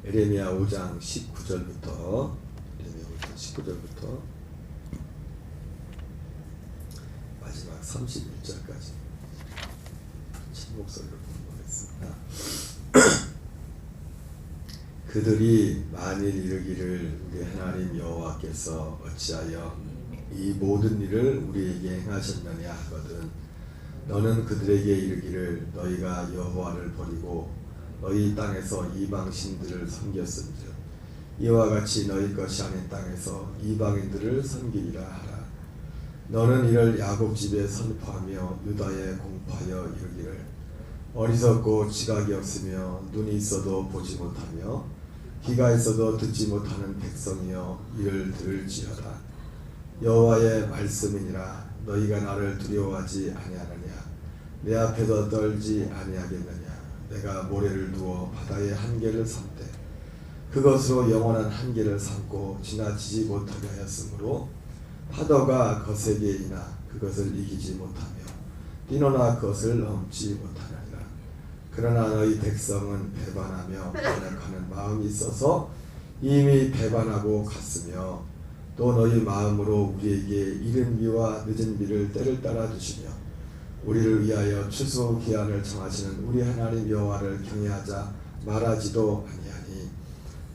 에레미야 5장 19절부터 마지막 31절까지 친 목소리로 공부하겠습니다. 그들이 만일 이르기를 우리 하나님 여호와께서 어찌하여 이 모든 일을 우리에게 행하셨느냐 하거든 너는 그들에게 이르기를 너희가 여호와를 버리고 너희 땅에서 이방 신들을 섬겼은즉 이와 같이 너희 것이 아닌 땅에서 이방인들을 섬기리라 하라. 너는 이를 야곱 집에 선포하며 유다에 공포하여 이르기를 어리석고 지각이 없으며 눈이 있어도 보지 못하며 귀가 있어도 듣지 못하는 백성이여 이를 들을지어다. 여호와의 말씀이니라. 너희가 나를 두려워하지 아니하느냐 내 앞에서 떨지 아니하겠느냐. 내가 모래를 두어 바다의 한계를 삼되 그것으로 영원한 한계를 삼고 지나치지 못하게 하였으므로 파도가 거세게 이나 그것을 이기지 못하며 뛰노나 그것을 넘지 못하느니라. 그러나 너희 백성은 배반하며 반역하는 마음이 있어서 이미 배반하고 갔으며 또 너희 마음으로 우리에게 이른 비와 늦은 비를 때를 따라 주시며 우리를 위하여 추수 기한을 정하시는 우리 하나님 여호와를 경외하자 말하지도 아니하니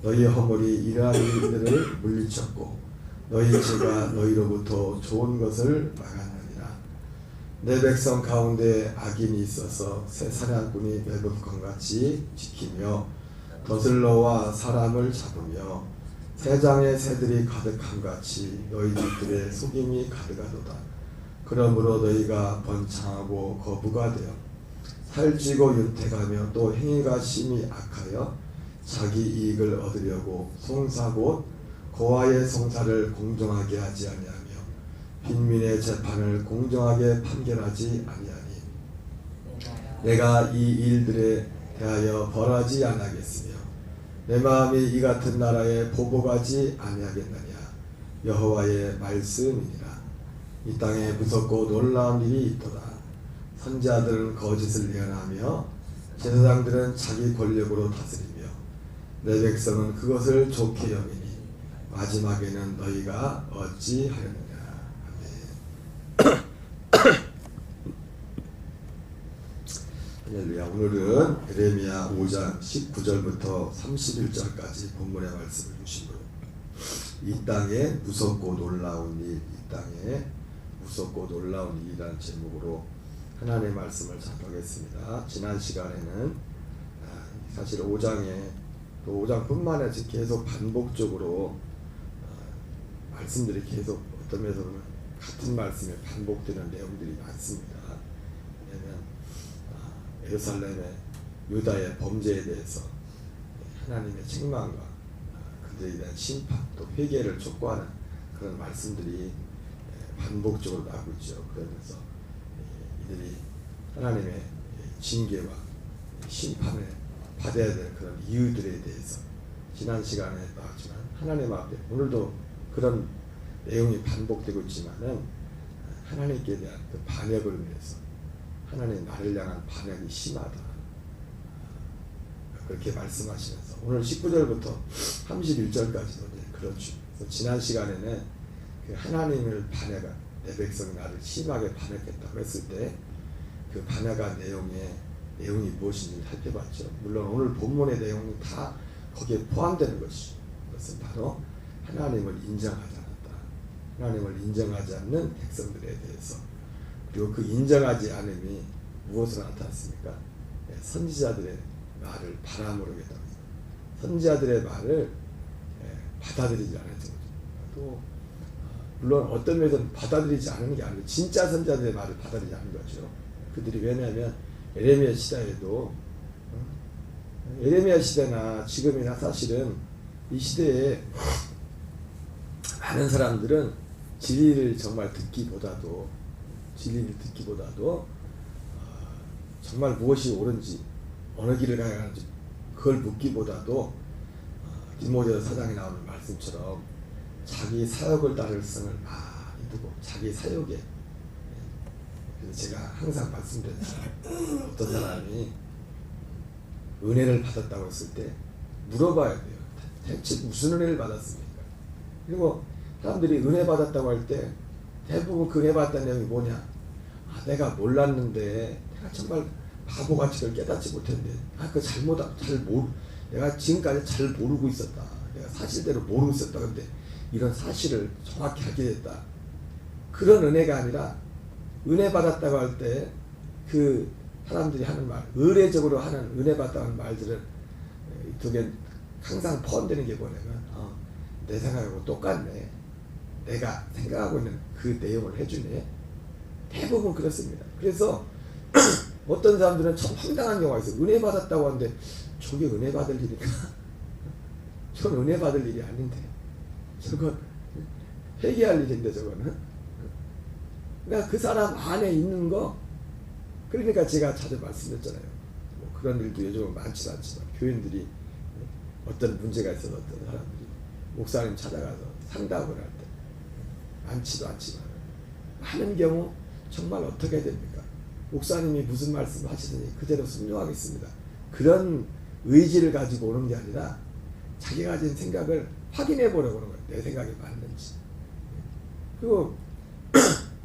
너희 허물이 이러한 일들을 물리쳤고 너희 죄가 너희로부터 좋은 것을 막았느니라. 내 백성 가운데 악인이 있어서 새 사냥꾼이 매복건같이 지키며 더슬러와 사람을 잡으며 새장의 새들이 가득함같이 너희 집들의 속임이 가득하도다. 그러므로 너희가 번창하고 거부가 되어 살찌고 윤택하며 또 행위가 심히 악하여 자기 이익을 얻으려고 송사 곧 고아의 송사를 공정하게 하지 아니하며 빈민의 재판을 공정하게 판결하지 아니하니 내가 이 일들에 대하여 벌하지 아니하겠으며 내 마음이 이 같은 나라에 보복하지 아니하겠느냐. 여호와의 말씀이니라. 이 땅에 무섭고 놀라운 일이 있도다. 선지자들은 거짓을 예언하며 제사장들은 자기 권력으로 다스리며 내 백성은 그것을 좋게 여기니 마지막에는 너희가 어찌하였느냐. 아멘. 할렐루야. 오늘은 에레미야 5장 19절부터 31절까지 본문의 말씀을 주시므로 이 땅에 무섭고 놀라운 일, 이 땅에 무섭고 놀라운 일이라는 제목으로 하나님의 말씀을 전하겠습니다. 지난 시간에는 사실 5장에 또 5장뿐만 아니라 계속 반복적으로 말씀들이 계속 어떤 면에서 보면 같은 말씀에 반복되는 내용들이 많습니다. 왜냐하면 예루살렘의 유다의 범죄에 대해서 하나님의 책망과 그들에 대한 심판 또 회개를 촉구하는 그런 말씀들이 반복적으로 나오고 있죠. 그러면서 이들이 하나님의 징계와 심판을 받아야 될 그런 이유들에 대해서 지난 시간에 나왔지만 하나님 앞에 오늘도 그런 내용이 반복되고 있지만은 하나님께 대한 그 반역을 위해서 하나님 나를 향한 반역이 심하다 그렇게 말씀하시면서 오늘 19절부터 31절까지도 그렇죠. 지난 시간에는 그 하나님을 반역한 내 백성이 나를 심하게 반역했다고 했을 때 그 반역한 내용이 무엇인지 살펴봤죠. 물론 오늘 본문의 내용이 다 거기에 포함되는 것이죠. 그것은 바로 하나님을 인정하지 않았다. 하나님을 인정하지 않는 백성들에 대해서 그리고 그 인정하지 않음이 무엇으로 나타났습니까? 선지자들의 말을 바람으로 했다고 했습니다. 선지자들의 말을 받아들이지 않았던 거죠. 또 물론 어떤 면에서는 받아들이지 않는 게 아니고 진짜 선지자들의 말을 받아들이지 않는 거죠. 그들이 왜냐하면 에레미야 시대에도 에레미야 시대나 지금이나 사실은 이 시대에 많은 사람들은 진리를 정말 듣기보다도 정말 무엇이 옳은지 어느 길을 가야 하는지 그걸 묻기보다도 디모데 4장에 나오는 말씀처럼 자기 사역을 따를 성을 많이 두고 자기 사역에 그래서 제가 항상 말씀드렸죠. 어떤 사람이 은혜를 받았다고 했을 때 물어봐야 돼요. 대체 무슨 은혜를 받았습니까? 그리고 사람들이 은혜 받았다고 할 때 대부분 그 은혜 받았다는 내용이 뭐냐? 아, 내가 몰랐는데 내가 정말 바보같이 그걸 깨닫지 못했는데 내가 지금까지 잘 모르고 있었다. 내가 사실대로 모르고 있었다. 근데 이런 사실을 정확히 알게 됐다. 그런 은혜가 아니라 은혜 받았다고 할 때 그 사람들이 하는 말, 의례적으로 하는 은혜 받았다고 하는 말들은 이쪽에 항상 포함되는 게 뭐냐면 내 생각하고 똑같네. 내가 생각하고 있는 그 내용을 해주네. 대부분 그렇습니다. 그래서 어떤 사람들은 참 황당한 경우가 있어요. 은혜 받았다고 하는데 저게 은혜 받을 일인가? 저건 은혜 받을 일이 아닌데. 저건 회개할 일인데 저거는. 그러니까 그 사람 안에 있는 거, 그러니까 제가 자주 말씀드렸잖아요. 뭐 그런 일도 요즘은 많지는 않지만 교인들이 어떤 문제가 있어서 어떤 사람들이 목사님 찾아가서 상담을 할 때 많지도 않지만 많은 경우 정말 어떻게 됩니까? 목사님이 무슨 말씀 하시더니 그대로 순종하겠습니다. 그런 의지를 가지고 오는 게 아니라 자기가 가진 생각을 확인해 보려고 하는 거예요. 내 생각이 맞는지. 그리고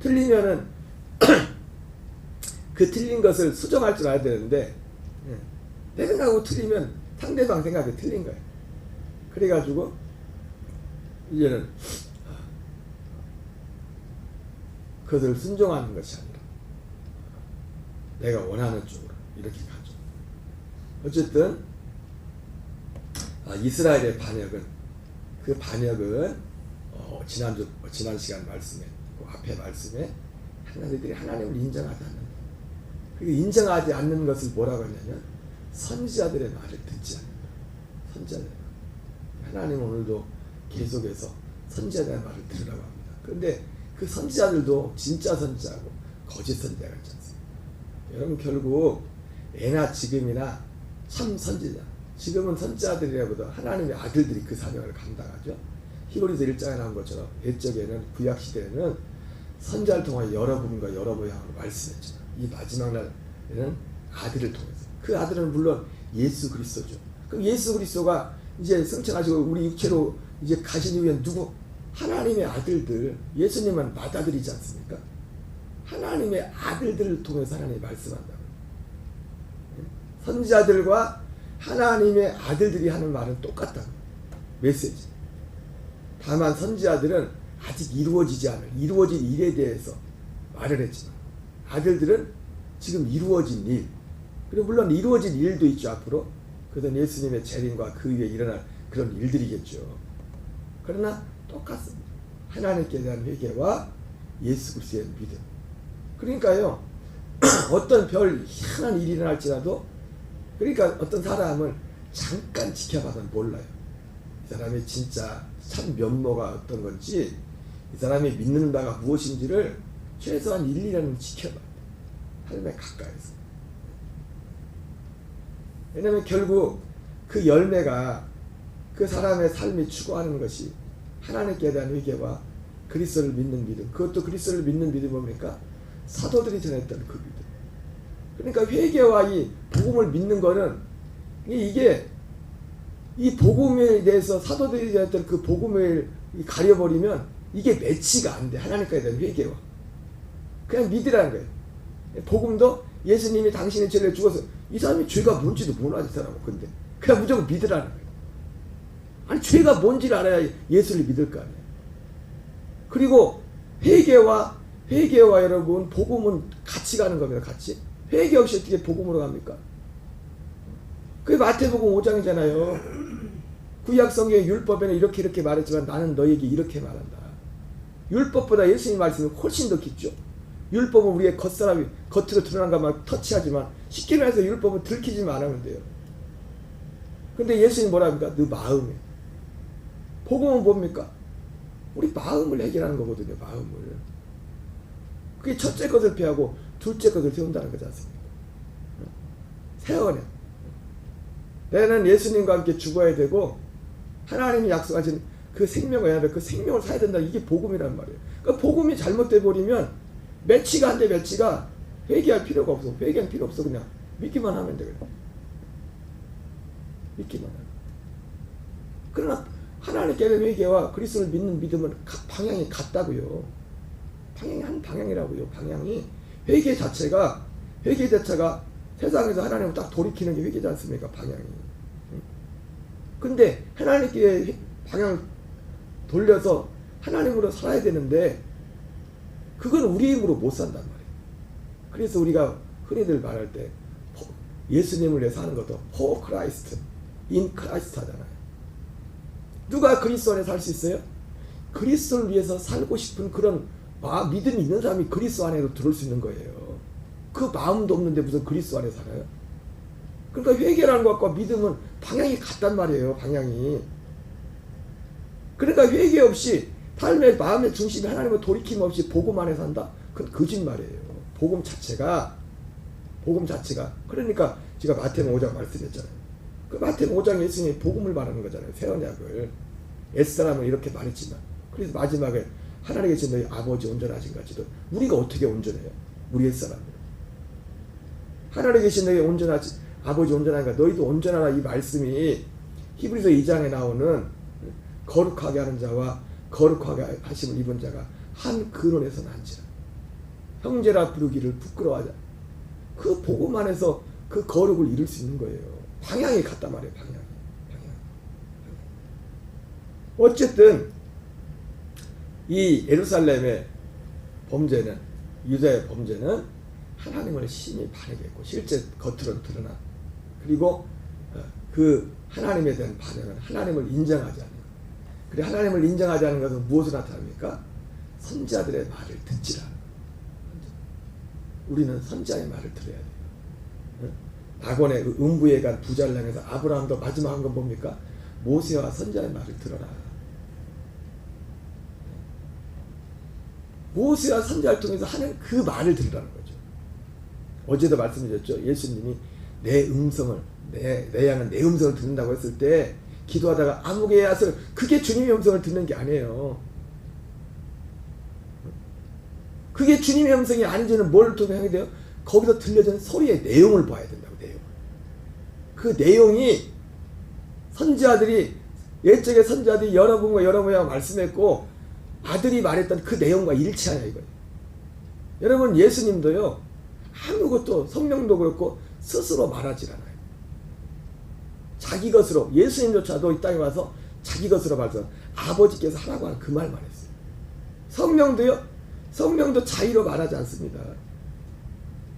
틀리면은 그 틀린 것을 수정할 줄 알아야 되는데 내 생각하고 틀리면 상대방 생각이 틀린 거예요. 그래가지고 이제는 그것을 순종하는 것이 아니라 내가 원하는 쪽으로 이렇게 가죠. 어쨌든 이스라엘의 반역은 지난 시간 말씀에 그 앞에 말씀에 하나님들이 하나님을 인정하지 않는다. 그리고 인정하지 않는 것을 뭐라고 하냐면 선지자들의 말을 듣지 않는다. 선지자들의 말. 하나님은 오늘도 계속해서 선지자들의 말을 들으라고 합니다. 그런데 그 선지자들도 진짜 선지자고 거짓 선지자가 있지 않습니까? 여러분 결국 예나 지금이나 참 선지자, 지금은 선지자들이라보다 하나님의 아들들이 그 사명을 감당하죠. 히브리서 1장에 나온 것처럼 옛적에는 구약시대에는 선지자를 통하여 여러분과 여러분의 향으로 말씀했죠. 이 마지막 날에는 아들을 통해서, 그 아들은 물론 예수 그리스도죠. 그럼 예수 그리스도가 이제 승천하시고 우리 육체로 이제 가신 이후에 누구? 하나님의 아들들, 예수님은 맏아들이지 않습니까? 하나님의 아들들을 통해서 하나님이 말씀한다고. 선지자들과 하나님의 아들들이 하는 말은 똑같다고. 메시지. 다만 선지자들은 아직 이루어지지 않을, 이루어진 일에 대해서 말을 했지만 아들들은 지금 이루어진 일, 그리고 물론 이루어진 일도 있죠 앞으로. 그래서 예수님의 재림과 그 위에 일어날 그런 일들이겠죠. 그러나 똑같습니다. 하나님께 대한 회개와 예수 그리스도의 믿음. 그러니까요 어떤 별 희한한 일이 일어날지라도, 그러니까 어떤 사람을 잠깐 지켜봐도 몰라요. 이 사람의 진짜 참 면모가 어떤 건지, 이 사람이 믿는 바가 무엇인지를 최소한 1, 2년은 지켜봐야 돼. 삶에 가까이서. 왜냐하면 결국 그 열매가 그 사람의 삶이 추구하는 것이 하나님께 대한 회개와 그리스도를 믿는 믿음. 그것도 그리스도를 믿는 믿음이 뭡니까? 사도들이 전했던 그 믿음. 그러니까 회개와 이 복음을 믿는 거는 이게 이 복음에 대해서 사도들이 전했던 그 복음을 가려버리면 이게 매치가 안 돼. 하나님께 대한 회개와. 그냥 믿으라는 거예요. 복음도 예수님이 당신의 죄를 죽어서, 이 사람이 죄가 뭔지도 몰라야 되더라고. 근데 그냥 무조건 믿으라는 거예요. 아니 죄가 뭔지를 알아야 예수를 믿을 거 아니에요. 그리고 회개와 여러분 복음은 같이 가는 겁니다. 같이. 회개 없이 어떻게 복음으로 갑니까? 그게 마태복음 5장이잖아요. 구약 성경의 율법에는 이렇게 말했지만 나는 너에게 이렇게 말한다. 율법보다 예수님 말씀이 훨씬 더 깊죠. 율법은 우리의 겉사람이 겉으로 드러난 것만 터치하지만, 쉽게 말해서 율법은 들키지만 않으면 돼요. 근데 예수님 뭐라 합니까? 너 마음에. 복음은 뭡니까? 우리 마음을 해결하는 거거든요. 마음을. 그게 첫째 것을 피하고 둘째 것을 세운다는 거지 않습니까? 세워내. 내는 예수님과 함께 죽어야 되고 하나님이 약속하신 그 생명을 해야 돼. 그 생명을 살아야 된다. 이게 복음이란 말이에요. 그러니까 복음이 잘못돼 버리면 매치가 안 돼. 매치가. 회개할 필요가 없어. 회개할 필요 없어. 그냥 믿기만 하면 돼. 그냥. 믿기만 하면. 그러나 하나님께 회개와 그리스도를 믿는 믿음은 방향이 같다고요. 방향이 한 방향이라고요. 방향이 회개 자체가 세상에서 하나님을 딱 돌이키는 게 회개지 않습니까? 방향이. 근데 하나님께 방향을 돌려서 하나님으로 살아야 되는데 그건 우리 힘으로 못 산단 말이에요. 그래서 우리가 흔히들 말할 때 예수님을 위해서 하는 것도 for Christ, in Christ 하잖아요. 누가 그리스도 안에 살 수 있어요? 그리스도를 위해서 살고 싶은 그런 믿음이 있는 사람이 그리스도 안에로 들어올 수 있는 거예요. 그 마음도 없는데 무슨 그리스도 안에 살아요? 그러니까 회개라는 것과 믿음은 방향이 같단 말이에요. 방향이. 그러니까 회개 없이 삶의 마음의 중심이 하나님을 돌이킴 없이 복음 안에 산다? 그건 거짓말이에요. 복음 자체가 그러니까 제가 마태복음 5장 말씀했잖아요. 그 마태복음 5장에 예수님이 복음을 말하는 거잖아요. 새 언약을. 옛사람은 이렇게 말했지만 그래서 마지막에 하나님께 계신 너희 아버지 온전하신 같이도 우리가 어떻게 온전해요? 우리 옛사람은. 하나님께 계신 너희 온전하지 아버지 온전하니까 너희도 온전하라 이 말씀이 히브리서 2장에 나오는 거룩하게 하는 자와 거룩하게 하심을 입은 자가 한 근원에서 난지라. 형제라 부르기를 부끄러워하자. 그 복음 안에서 그 거룩을 이룰 수 있는 거예요. 방향이 같단 말이에요. 방향. 어쨌든 이 예루살렘의 범죄는 유다의 범죄는 하나님을 심히 반역했고 실제 겉으로는 드러나 그리고 그 하나님에 대한 반역은 하나님을 인정하지 않는 것. 그래 하나님을 인정하지 않는 것은 무엇을 나타납니까? 선지자들의 말을 듣지라. 우리는 선지자의 말을 들어야 돼요. 낙원의 음부에 간 부자를 향해서 아브라함도 마지막 한 건 뭡니까? 모세와 선지자의 말을 들어라. 모세와 선지자를 통해서 하는 그 말을 들으라는 거죠. 어제도 말씀드렸죠. 예수님이 내 음성을 내 양은 내 음성을 듣는다고 했을 때 기도하다가 아무개 야서 그게 주님의 음성을 듣는 게 아니에요. 그게 주님의 음성이 아닌지는 뭘 통해 돼요? 거기서 들려지는 소리의 내용을 봐야 된다고. 내용. 그 내용이 선지자들이 옛적의 선지자들이 여러분과 여러분이랑 말씀했고 아들이 말했던 그 내용과 일치하냐 이거예요. 여러분 예수님도요 아무것도 성령도 그렇고 스스로 말하지 않아요. 자기 것으로 예수님조차도 이 땅에 와서 자기 것으로 말해서 아버지께서 하라고 하는 그 말만 했어요. 성령도 자의로 말하지 않습니다.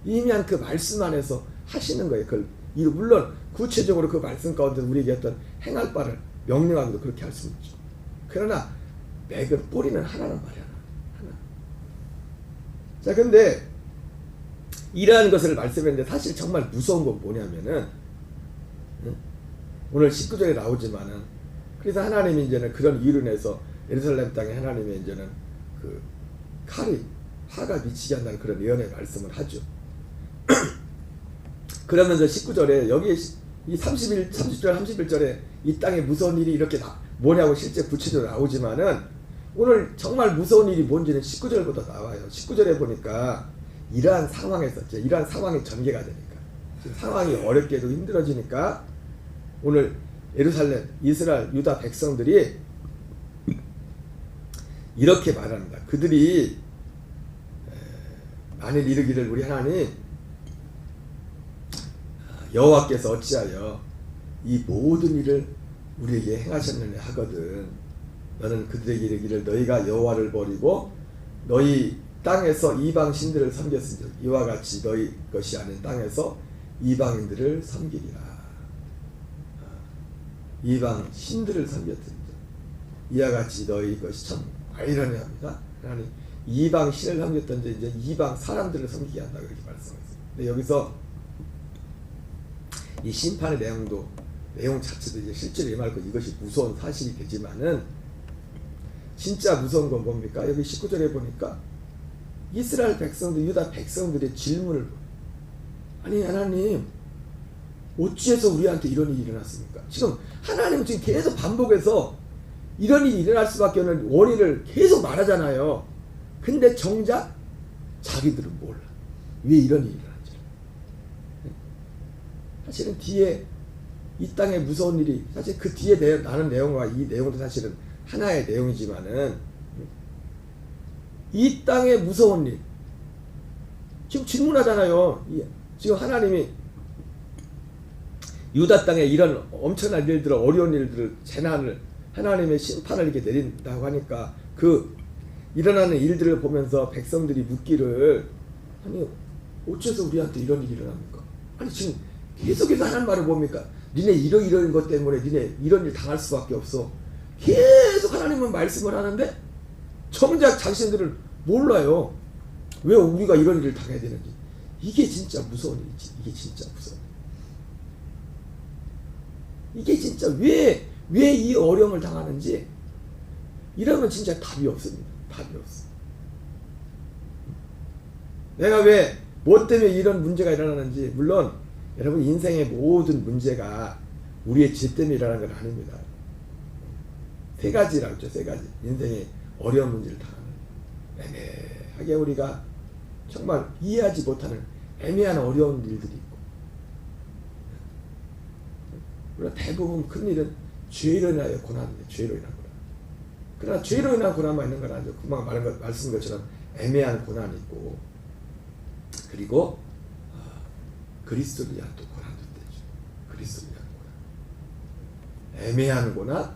이미 한 그 말씀 안에서 하시는 거예요. 그걸 물론 구체적으로 그 말씀 가운데 우리에게 어떤 행할 바를 명령하기도 그렇게 할 수 있죠. 그러나 맥은 뿌리는 하나는 말이야. 하나. 자, 근데 이러한 것을 말씀했는데 사실 정말 무서운 건 뭐냐면은 오늘 19절에 나오지만은 그래서 하나님이 이제는 그런 이유로 인해서 예루살렘 땅에 하나님의 이제는 그 칼이 화가 미치게 한다는 그런 예언의 말씀을 하죠. 그러면서 19절에 여기 이 30절 31절에 이 땅에 무서운 일이 이렇게 뭐냐고 실제 구체적으로 나오지만은 오늘 정말 무서운 일이 뭔지는 19절부터 나와요. 19절에 보니까 이러한 상황에서 이러한 상황이 전개가 되니까 지금 상황이 어렵게도 힘들어지니까 오늘 예루살렘 이스라엘 유다 백성들이 이렇게 말합니다. 그들이 만일 이르기를 우리 하나님 여호와께서 어찌하여 이 모든 일을 우리에게 행하셨느냐 하거든 너는 그들에게 이르기를 너희가 여호와를 버리고 너희 땅에서 이방 신들을 섬겼으니 이와 같이 너희 것이 아닌 땅에서 이방인들을 섬기리라. 이방 신들을 섬겼더니 이와 같이 너희 것이 참 아이러니합니다. 하나님 이방 신을 섬겼던지 이제 이방 사람들을 섬기게 한다고 이렇게 말씀했어요. 근데 여기서 이 심판의 내용 자체도 이제 실제로 임할 이것이 무서운 사실이 되지만은 진짜 무서운 건 뭡니까? 여기 19절에 보니까 이스라엘 백성들, 유다 백성들의 질문을 아니 하나님 어찌해서 우리한테 이런 일이 일어났습니까? 지금 하나님은 지금 계속 반복해서 이런 일이 일어날 수밖에 없는 원인을 계속 말하잖아요. 근데 정작 자기들은 몰라. 왜 이런 일이 일어났지? 사실은 뒤에 이 땅에 무서운 일이 사실 그 뒤에 나는 내용과 이 내용도 사실은 하나의 내용이지만은 이 땅에 무서운 일 지금 질문하잖아요. 지금 하나님이 유다 땅에 이런 엄청난 일들을 어려운 일들을 재난을 하나님의 심판을 이렇게 내린다고 하니까 그 일어나는 일들을 보면서 백성들이 묻기를 아니 어째서 우리한테 이런 일이 일어납니까? 아니 지금 계속해서 하는 말을 봅니까? 니네 이런 것 때문에 니네 이런 일 당할 수밖에 없어. 계속 하나님은 말씀을 하는데 정작 자신들은 몰라요. 왜 우리가 이런 일을 당해야 되는지. 이게 진짜 무서운 일이지. 이게 진짜 무서운 일. 이게 진짜 왜 이 어려움을 당하는지 이러면 진짜 답이 없습니다. 답이 없어. 내가 왜 뭐 때문에 이런 문제가 일어나는지 물론 여러분 인생의 모든 문제가 우리의 죄 때문에 일어나는 건 아닙니다. 세 가지라고 했죠. 세 가지. 인생의 어려운 문제를 당하는 애매하게 우리가 정말 이해하지 못하는 애매한 어려운 일들이 있고 물론 대부분 큰 일은 죄로 인하여 고난인데 죄로 인한 고난. 그러나 죄로 인한 고난만 있는 건 아니죠. 금방 말씀한 것처럼 애매한 고난이 있고 그리고 그리스도를 위한 또 고난도 있죠. 그리스도를 위한 고난. 애매한 고난,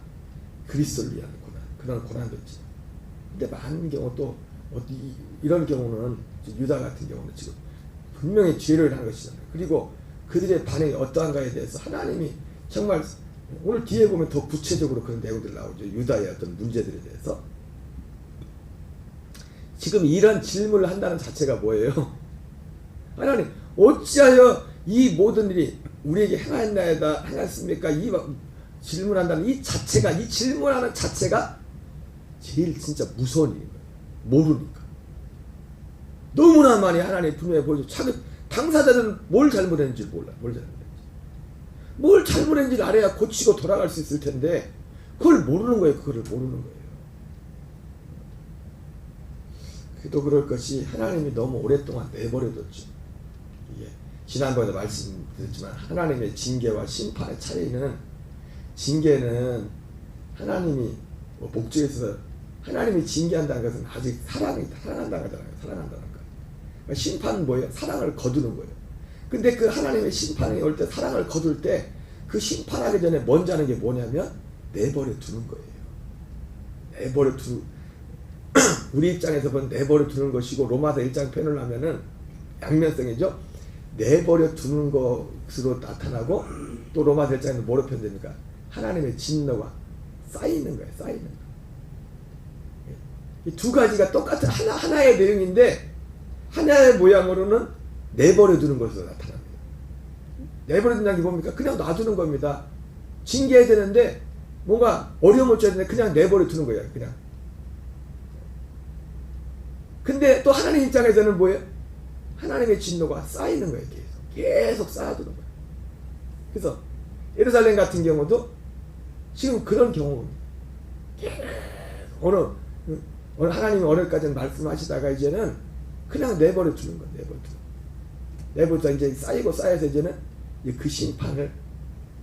그리스도를 위한 고난. 그런 고난도 있죠. 근데 많은 경우 또 이런 경우는 유다 같은 경우는 지금 분명히 죄를 한 것이잖아요. 그리고 그들의 반응이 어떠한가에 대해서 하나님이 정말 오늘 뒤에 보면 더 구체적으로 그런 내용들이 나오죠. 유다의 어떤 문제들에 대해서. 지금 이런 질문을 한다는 자체가 뭐예요? 하나님 어찌하여 이 모든 일이 우리에게 행했습니까? 이 질문한다는 이 자체가 이 질문하는 자체가 제일 진짜 무서운 일인 거예요. 모르니까. 너무나 많이 하나님 분명히 보여줘. 당사자는 뭘 잘못했는지 몰라. 뭘 잘못했는지 알아야 고치고 돌아갈 수 있을 텐데 그걸 모르는 거예요. 그거를 모르는 거예요. 그도 그럴 것이 하나님이 너무 오랫동안 내버려뒀죠. 예. 지난번에 말씀드렸지만 하나님의 징계와 심판의 차이는 징계는 하나님이 목적에서 하나님이 징계한다는 것은 아직 사랑한다는 거잖아요. 사랑한다는 거. 그러니까 심판은 뭐예요? 사랑을 거두는 거예요. 근데 그 하나님의 심판이 올 때 사랑을 거둘 때 그 심판하기 전에 먼저 하는 게 뭐냐면 내버려 두는 거예요. 내버려 우리 입장에서 보면 내버려 두는 것이고 로마서 1장 표현을 하면은 양면성이죠. 내버려 두는 것으로 나타나고 또 로마서 1장에서 뭐로 표현됩니까? 하나님의 진노가 쌓이는 거예요. 쌓이는 거. 이 두 가지가 똑같은 하나의 내용인데 하나의 모양으로는 내버려 두는 것으로 나타납니다. 내버려 둔다는 게 뭡니까? 그냥 놔두는 겁니다. 징계해야 되는데 뭔가 어려움을 줘야 되는데 그냥 내버려 두는 거예요. 그냥. 근데 또 하나님 입장에서는 뭐예요? 하나님의 진노가 쌓이는 거예요. 계속 쌓아두는 거예요. 그래서 예루살렘 같은 경우도 지금 그런 경우입니다. 계속 어느 하나님이 어느까지는 말씀하시다가 이제는 그냥 내버려 두는 거예요. 내버려 두다 이제 쌓이고 쌓여서 이제는 그 심판을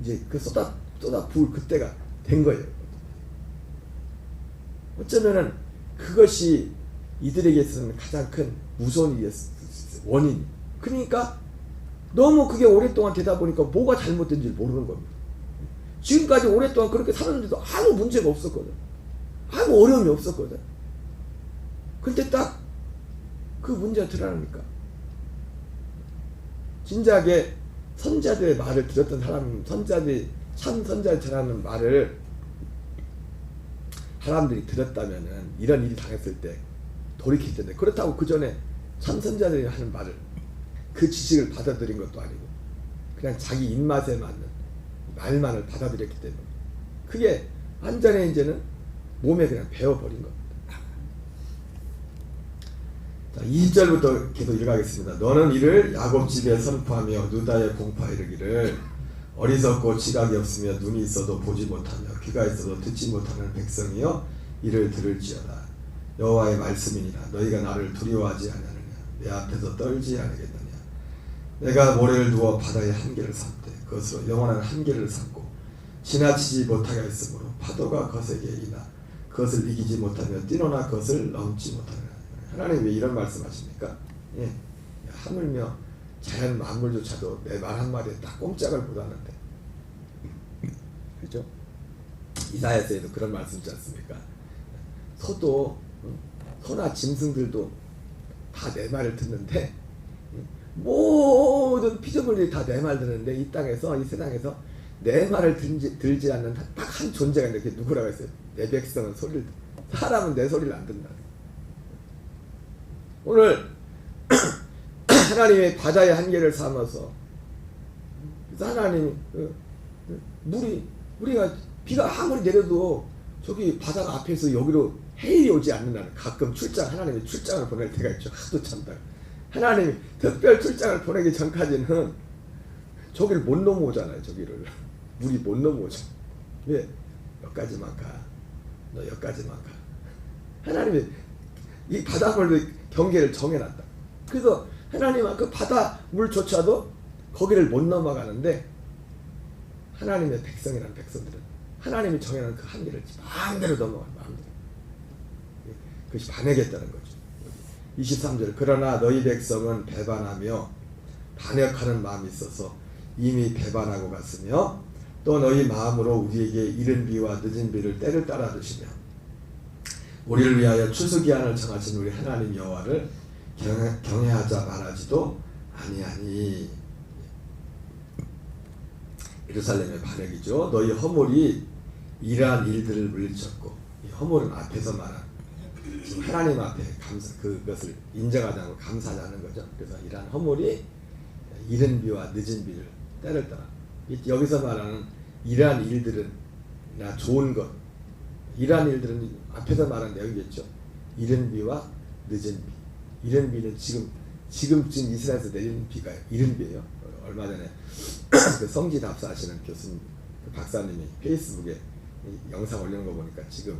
이제 그 쏟아 부을 그때가 된 거예요. 어쩌면은 그것이 이들에게서는 가장 큰 무서운 일이었어요. 원인. 그러니까 너무 그게 오랫동안 되다 보니까 뭐가 잘못된지 모르는 겁니다. 지금까지 오랫동안 그렇게 살았는데도 아무 문제가 없었거든. 아무 어려움이 없었거든. 근데 딱 그 문제가 드러나니까 진작에 선자들의 말을 들었던 사람, 참 선자들 전하는 말을 사람들이 들었다면은 이런 일이 당했을 때 돌이킬 텐데 그렇다고 그 전에 참 선자들이 하는 말을 그 지식을 받아들인 것도 아니고 그냥 자기 입맛에 맞는 말만을 받아들였기 때문에 그게 완전히 이제는 몸에 그냥 배워버린 겁니다. 자, 2절부터 계속 읽어가겠습니다. 너는 이를 야곱 집에 선포하며 누다에 공포하 이르기를 어리석고 지각이 없으며 눈이 있어도 보지 못하며 귀가 있어도 듣지 못하는 백성이여 이를 들을지어다. 여호와의 말씀이니라. 너희가 나를 두려워하지 아니하느냐. 내 앞에서 떨지 않겠느냐. 내가 모래를 두어 바다의 한계를 삼되 그것으로 영원한 한계를 삼고 지나치지 못하게 했으므로 파도가 거세게 일어나 그것을 이기지 못하며 뛰노나 그것을 넘지 못하느라. 하나님 왜 이런 말씀하십니까? 예. 하물며 자연 만물조차도 내 말 한마디에 딱 꼼짝을 못하는데, 그렇죠? 이사야서에도 그런 말씀 있지 않습니까? 소도, 소나 짐승들도 다 내 말을 듣는데, 모든 피조물들이 다 내 말 듣는데, 이 땅에서, 이 세상에서 내 말을 들지 않는 딱 한 존재가 있는데, 그게 누구라고 했어요? 내 백성은 소리를, 사람은 내 소리를 안 듣는다. 오늘 하나님의 바다의 한계를 삼아서, 그래서 하나님이 우리가 비가 아무리 내려도 저기 바다가 앞에서 여기로 해일이 오지 않는다는, 가끔 하나님이 출장을 보낼 때가 있죠. 하도 참다. 하나님이 특별 출장을 보내기 전까지는 저기를 못 넘어오잖아요. 저기를 물이 못 넘어오죠. 왜? 여기까지만 가. 너 여기까지만 가. 하나님이 이 바닷물의 경계를 정해놨다. 그래서 하나님은 그 바닷물조차도 거기를 못 넘어가는데, 하나님의 백성이라는 백성들은 하나님이 정해놓은 그 한계를 마음대로 넘어가요. 마음대로. 그것이 반역했다는 거죠. 23절, 그러나 너희 백성은 배반하며 반역하는 마음이 있어서 이미 배반하고 갔으며 또 너희 마음으로 우리에게 이른 비와 늦은 비를 때를 따라 주시며 우리를 위하여 추수기한을 정하신 우리 하나님 여호와를 경외하자 말하지도 아니하니. 예루살렘의 반역이죠. 너희 허물이 이러한 일들을 물리쳤고, 이 허물은 앞에서 말한 지금 하나님 앞에 그것을 인정하지 않고 감사하지 않는 거죠. 그래서 이러한 허물이 이른 비와 늦은 비를 때를 따라. 여기서 말하는 이러한 일들은 나 좋은 것, 이러한 일들은 앞에서 말한 내용이겠죠. 이른 비와 늦은 비. 이른 비는 지금쯤 이스라엘에서 내리는 비가 이른 비예요. 얼마 전에 그 성지 답사하시는 교수님, 그 박사님이 페이스북에 영상 올리는 거 보니까 지금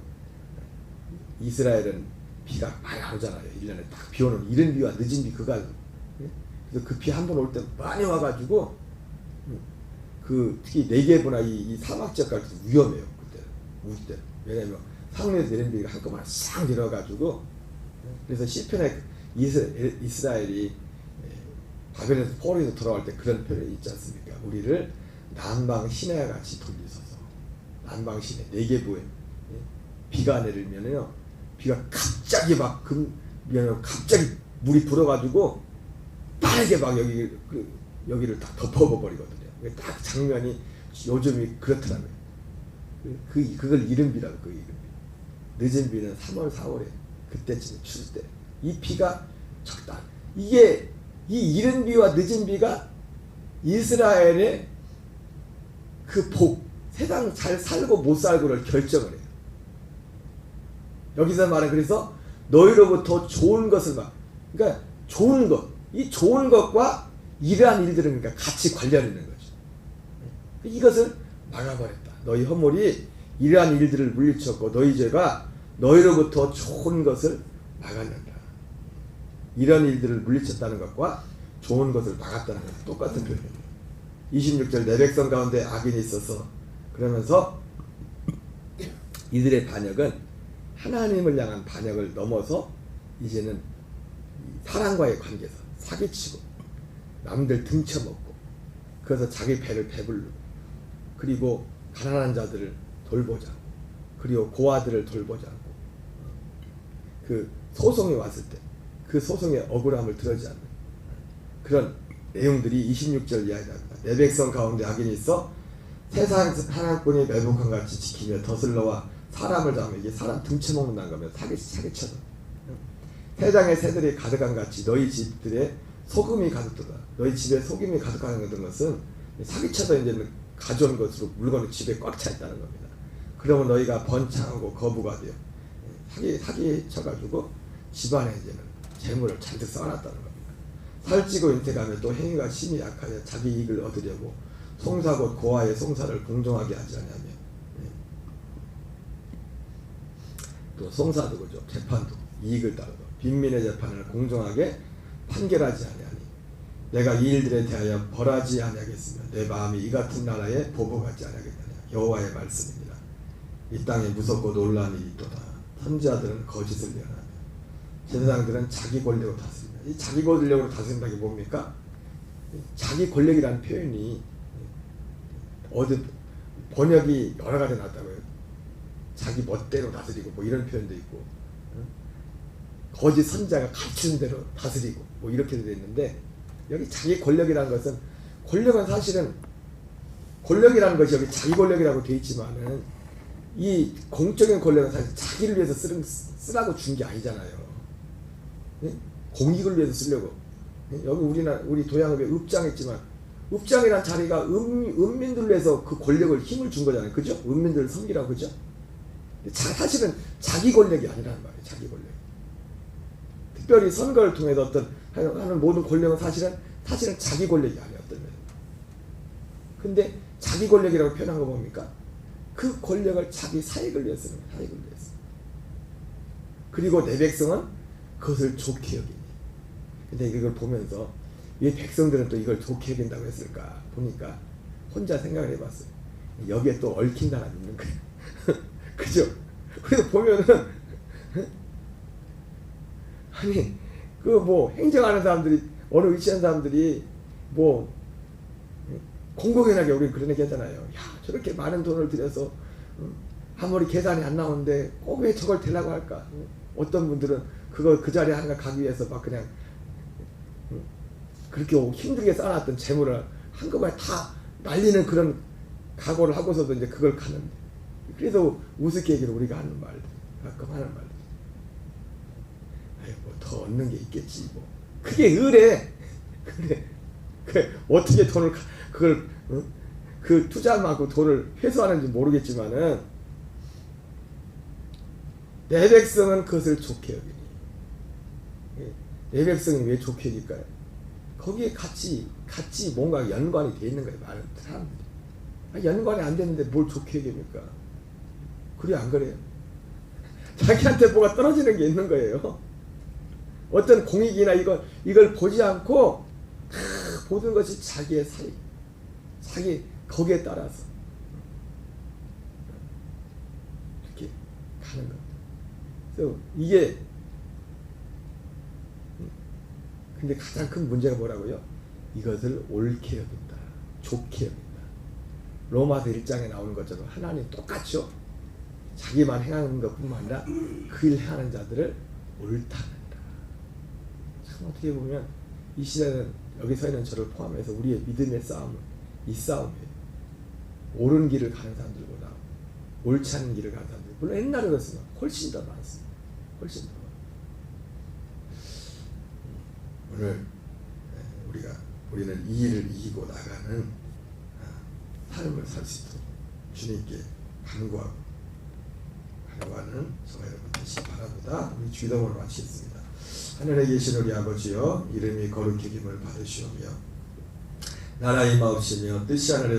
이스라엘은 비가 많이 안 오잖아요. 1년에 딱 비 오는 이른 비와 늦은 비 그가. 그래서 그 비 한 번 올 때 많이 와가지고 그 특히 네게브나 이 사막 지역까지 위험해요. 그때. 왜냐면 상류에서 내리는 비가 한꺼번에 싹 내려가지고. 그래서 시편에 이스라엘이 바벨에서 포로에서 돌아올 때 그런 표현이 있지 않습니까? 우리를 남방 시내와 같이 돌리소서. 남방 시내 네게브에 비가 내리면요, 비가 갑자기 갑자기 물이 불어가지고 빠르게 막 여기를 다 덮어버리거든요. 딱 장면이 요즘이 그렇더라고요. 그걸 이른 비라고. 그 이른 비. 늦은 비는 3월 4월에 그때쯤에 추울 때 이 비가 적다. 이게 이 이른 비와 늦은 비가 이스라엘의 그 복, 세상 잘 살고 못 살고를 결정을 해요. 여기서 말은 그래서 너희로부터 좋은 것을 그러니까 좋은 것, 이 좋은 것과 이러한 일들은 그러니까 같이 관련 있는 거죠. 이것을 막아버렸다. 너희 허물이 이러한 일들을 물리쳤고 너희 죄가 너희로부터 좋은 것을 막았는다. 이런 일들을 물리쳤다는 것과 좋은 것을 막았다는 것은 똑같은 표현입니다. 26절, 내 백성 가운데 악인이 있어서, 그러면서 이들의 반역은 하나님을 향한 반역을 넘어서 이제는 사람과의 관계에서 사기치고 남들 등쳐먹고, 그래서 자기 배를 배부르고, 그리고 가난한 자들을 돌보지 않고, 그리고 고아들을 돌보지 않고, 그 소송이 왔을 때 그 소송의 억울함을 들어지 않는 그런 내용들이 26절 이야기합니다. 내 백성 가운데 악인이 있어 세상 사냥꾼이 매복한 같이 지키며 더슬러와 사람을 잡으며, 이게 사람 등쳐먹는다는 거면 사기쳐서 세상의 새들이 가득한 같이 너희 집들에 소금이 가득하다. 너희 집에 소금이 가득한 것은 사기쳐서 이제 가져온 것으로 물건이 집에 꽉 차 있다는 겁니다. 그러면 너희가 번창하고 거부가 되어 사기쳐가지고 집안에 이제는 재물을 잔뜩 쌓아놨다는 겁니다. 살찌고 인태가며 또 행위가 심히 약하여 자기 이익을 얻으려고 송사 곧 고아의 송사를 공정하게 하지 아니하며, 또 송사도 그죠, 재판도 이익을 따르고 빈민의 재판을 공정하게 판결하지 아니하니 내가 이 일들에 대하여 벌하지 아니하겠으며 내 마음이 이 같은 나라에 보복하지 아니하겠느냐. 여호와의 말씀입니다. 이 땅에 무섭고 놀라운 일이 있도다. 선지자들은 거짓을 예언하며 제사장들은 자기 권력으로 다스리며. 이 자기 권력으로 다스린다는 게 뭡니까? 자기 권력이라는 표현이 어디 번역이 여러 가지 나왔다고요. 자기 멋대로 다스리고 뭐 이런 표현도 있고, 거짓 선자가 가르치는 대로 다스리고 뭐 이렇게 되어 있는데, 여기 자기 권력이라는 것은, 권력은 사실은 권력이라는 것이 여기 자기 권력이라고 되어 있지만은 이 공적인 권력은 사실 자기를 위해서 쓰라고 준 게 아니잖아요. 예? 공익을 위해서 쓰려고. 예? 여기 우리 도양읍에 읍장했지만 읍장이란 자리가 은민들을 위해서 그 권력을 힘을 준 거잖아요. 그죠? 은민들을 섬기라고. 그죠? 사실은 자기 권력이 아니라는 말이에요. 자기 권력. 특별히 선거를 통해서 어떤 하는 모든 권력은 사실은 자기 권력이 아니었던 거예요. 근데 자기 권력이라고 표현한 거 뭡니까? 그 권력을 자기 사익을 위해서 쓰는 거예요. 사익을 위해서. 그리고 내 백성은 그것을 좋게 여기니. 근데 이걸 보면서 왜 백성들은 또 이걸 좋게 여긴다고 했을까 보니까 혼자 생각을 해봤어요. 여기에 또 얽힌 사람이 있는 거예요. 그죠? 그래서 보면은 아니 그 뭐 행정하는 사람들이, 어느 위치한 사람들이 뭐 공공연하게 우리 그런 얘기 하잖아요. 야, 저렇게 많은 돈을 들여서 아무리 계산이 안 나오는데 꼭 왜 저걸 대려고 할까? 어떤 분들은 그 자리에 하나 가기 위해서 막 그냥 그렇게 힘들게 쌓아놨던 재물을 한꺼번에 다 날리는 그런 각오를 하고서도 이제 그걸 가는데, 그래서 우습게 얘기를 우리가 하는 말들, 가끔 하는 말들. 아이 뭐 더 얻는 게 있겠지 뭐. 그게 의뢰. 그래 어떻게 돈을 그걸 그 투자만큼 돈을 회수하는지 모르겠지만은 내 백성은 그것을 좋게 여기니. 내 백성이 왜 좋게 여길까요? 거기에 같이 뭔가 연관이 돼 있는 거예요. 많은 사람들이. 연관이 안 되는데 뭘 좋게 여깁니까? 그래 안 그래요? 자기한테 뭐가 떨어지는 게 있는 거예요. 어떤 공익이나 이걸 보지 않고 모든 것이 자기의 사익, 자기 거기에 따라서 이렇게 가는 겁니다. 그래서 이게 근데 가장 큰 문제가 뭐라고요? 이것을 옳게 여긴다, 좋게 여긴다. 로마서 1장에 나오는 것처럼 하나님 똑같죠. 자기만 행하는 것뿐만 아니라 그 일 행하는 자들을 옳다 한다. 참 어떻게 보면 이 시대는, 여기 서 있는 저를 포함해서 우리의 믿음의 싸움은 이 싸움이에요. 옳은 길을 가는 사람들보다 옳지 않은 길을 가는 사람들, 물론 옛날에 그랬으면 훨씬 더 많습니다. 훨씬 더. 오늘 우리는 이 일을 이기고 나가는 삶을 살 수 있도록 주님께 간구하고 하는 저와 여러분 되시기 바랍니다. 우리 주기도문을 마치겠습니다. 하늘에 계신 우리 아버지여, 이름이 거룩히 여김을 받으시오며 나라의 임하옵시며 뜻이 하늘에